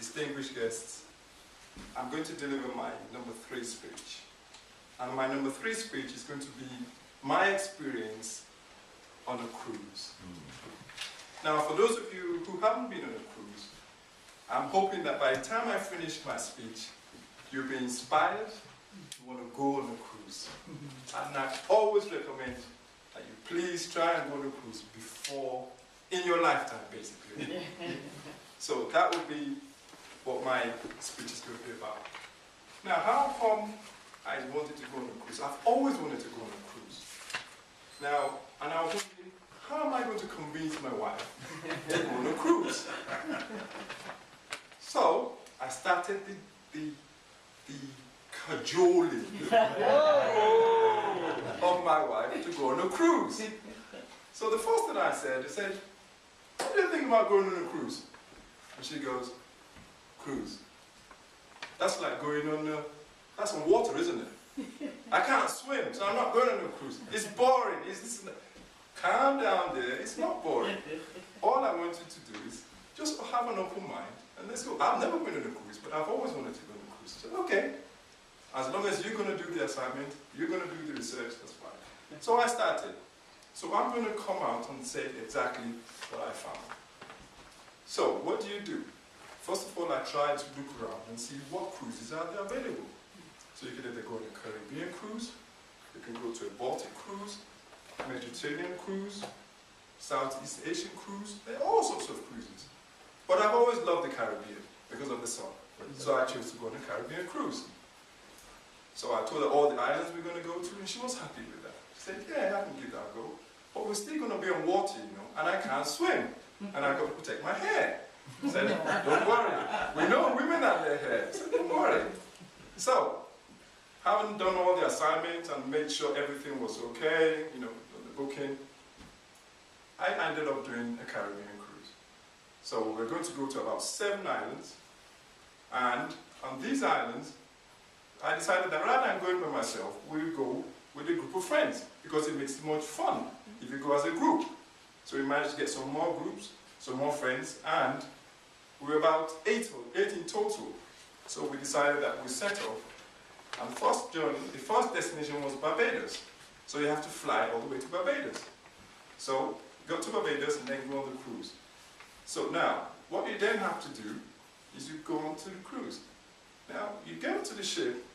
distinguished guests, I'm going to deliver my number 3 speech. And my number 3 speech is going to be my experience on a cruise. Now, for those of you who haven't been on a cruise, I'm hoping that by the time I finish my speech, you'll be inspired to want to go on a cruise. And I always recommend that you please try and go on a cruise before, in your lifetime, basically. So that would be what my speech is going to be about. Now, how come I wanted to go on a cruise? I've always wanted to go on a cruise. Now, and I was thinking, how am I going to convince my wife to go on a cruise? So I started the cajoling of my wife to go on a cruise. So the first thing I said, what do you think about going on a cruise? And she goes, cruise? That's like going on, that's on water, isn't it? I can't swim, so I'm not going on a cruise. It's boring. Calm down there, it's not boring. All I want you to do is just have an open mind and let's go. I've never been on a cruise, but I've always wanted to go on a cruise. So, okay, as long as you're going to do the assignment, you're going to do the research, that's fine. So I started. So I'm going to come out and say exactly what I found. So what do? First of all, I tried to look around and see what cruises are there available. So you can either go on a Caribbean cruise, you can go to a Baltic cruise, Mediterranean cruise, Southeast Asian cruise, there are all sorts of cruises. But I've always loved the Caribbean because of the sun. So I chose to go on a Caribbean cruise. So I told her all the islands we're going to go to and she was happy with that. She said, yeah, I can give that a go. But we're still going to be on water, you know, and I can't swim. And I've got to protect my hair. I said, don't worry. We know women have their hair. I said, don't worry. So, having done all the assignments and made sure everything was okay, you know, the booking, I ended up doing a Caribbean cruise. So we're going to go to about 7 islands, and on these islands, I decided that rather than going by myself, we'll go with a group of friends, because it makes it much fun if you go as a group. So we managed to get some more groups, some more friends, and we were about 8 in total. So we decided that we set off. And the first destination was Barbados. So you have to fly all the way to Barbados. So go to Barbados and then go on the cruise. So now, what you then have to do is you go onto the cruise. Now, you get onto the ship,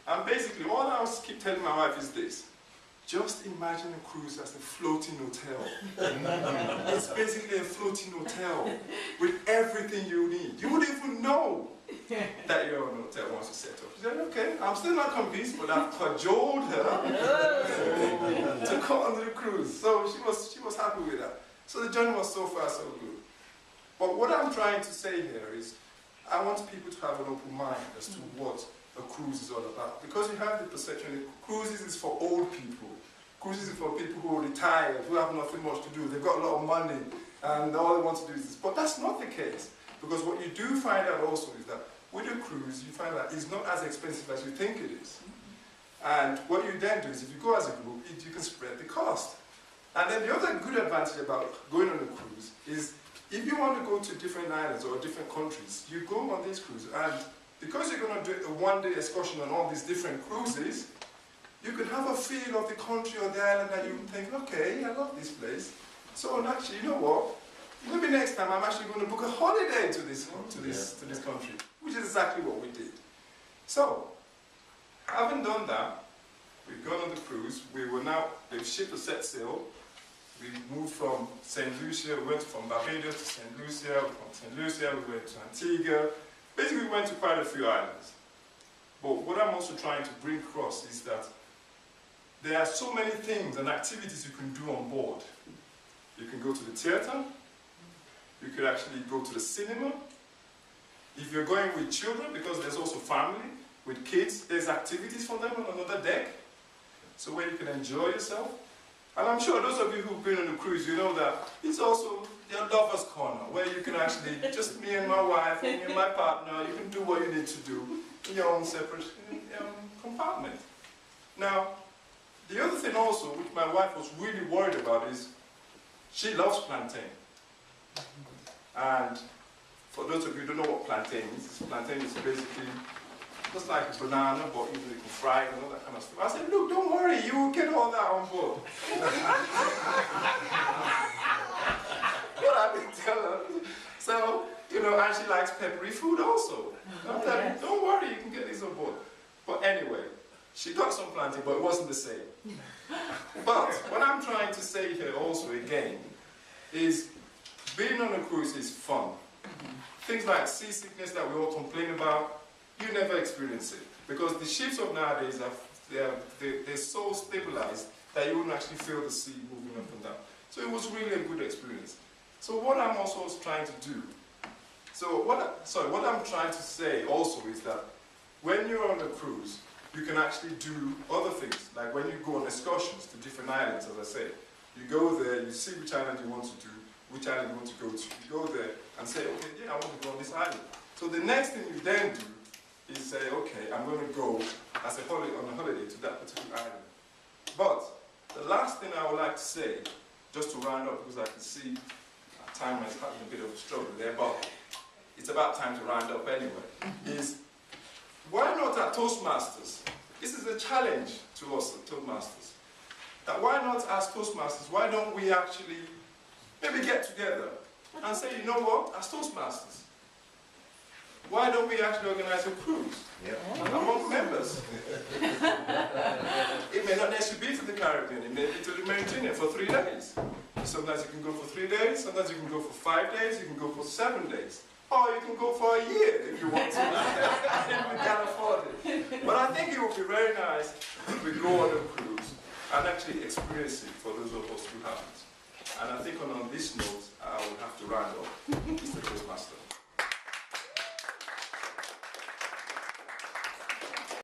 and basically all I keep telling my wife is this. Just imagine a cruise as a floating hotel. It's basically a floating hotel with everything you need. You wouldn't even know that you're in a hotel once you set up. She said, okay, I'm still not convinced, but I've cajoled her to come on the cruise. So she was happy with that. So the journey was so far so good. But what I'm trying to say here is, I want people to have an open mind as to what a cruise is all about. Because you have the perception that cruises is for old people. Cruises is for people who are retired, who have nothing much to do. They've got a lot of money, and all they want to do is this. But that's not the case. Because what you do find out also is that with a cruise, you find that it's not as expensive as you think it is. And what you then do is, if you go as a group, you can spread the cost. And then the other good advantage about going on a cruise is, if you want to go to different islands or different countries, you go on this cruise, and because you're going to do a one-day excursion on all these different cruises, you can have a feel of the country or the island that you think, okay, I love this place. So actually, you know what? Maybe next time I'm actually going to book a holiday to this country, which is exactly what we did. So, having done that, we've gone on the cruise. The ship was set sail. We moved from St. Lucia. We went from Barbados to St. Lucia. From St. Lucia, we went to Antigua. Basically, we went to quite a few islands. But what I'm also trying to bring across is that there are so many things and activities you can do on board. You can go to the theater. You could actually go to the cinema. If you're going with children, because there's also family, with kids, there's activities for them on another deck. So where you can enjoy yourself. And I'm sure those of you who've been on a cruise, you know that it's also your lover's corner, where you can actually, just me and my wife, me and my partner, you can do what you need to do in your own separate compartment. Now, the other thing also, which my wife was really worried about, is she loves plantain. And For those of you who don't know what plantain is basically just like a banana, but you can fry it and all that kind of stuff. I said, look, don't worry, you will get all that on board. But I didn't tell her. So, you know, and she likes peppery food also. Yes. Don't worry, you can get this on board. But anyway, she got some plantain, but it wasn't the same. But what I'm trying to say here also again is being on a cruise is fun. Things like seasickness that we all complain about, you never experience it. Because the ships of nowadays, they're so stabilized that you wouldn't actually feel the sea moving up and down. So it was really a good experience. So what I'm also trying to do, what I'm trying to say also is that when you're on a cruise, you can actually do other things. Like when you go on excursions to different islands, as I said, you go there, you see which island you want to do, which island you want to go to. You go there and say, okay, yeah, I want to go on this island. So the next thing you then do is say, okay, I'm going to go as on a holiday to that particular island. But the last thing I would like to say, just to round up, because I can see time is having a bit of a struggle there, but it's about time to round up anyway, is why not at Toastmasters? This is a challenge to us at Toastmasters. That why not as Toastmasters, why don't we actually maybe get together and say, you know what, as Toastmasters, why don't we actually organize a cruise among members? It may not necessarily be to the Caribbean, it may be to the Mediterranean for 3 days. Sometimes you can go for 3 days, sometimes you can go for 5 days, you can go for 7 days. Or you can go for a year if you want to. If you can afford it. But I think it would be very nice if we go on a cruise and actually experience it for those of us who haven't. And I think on this note, I will have to round up.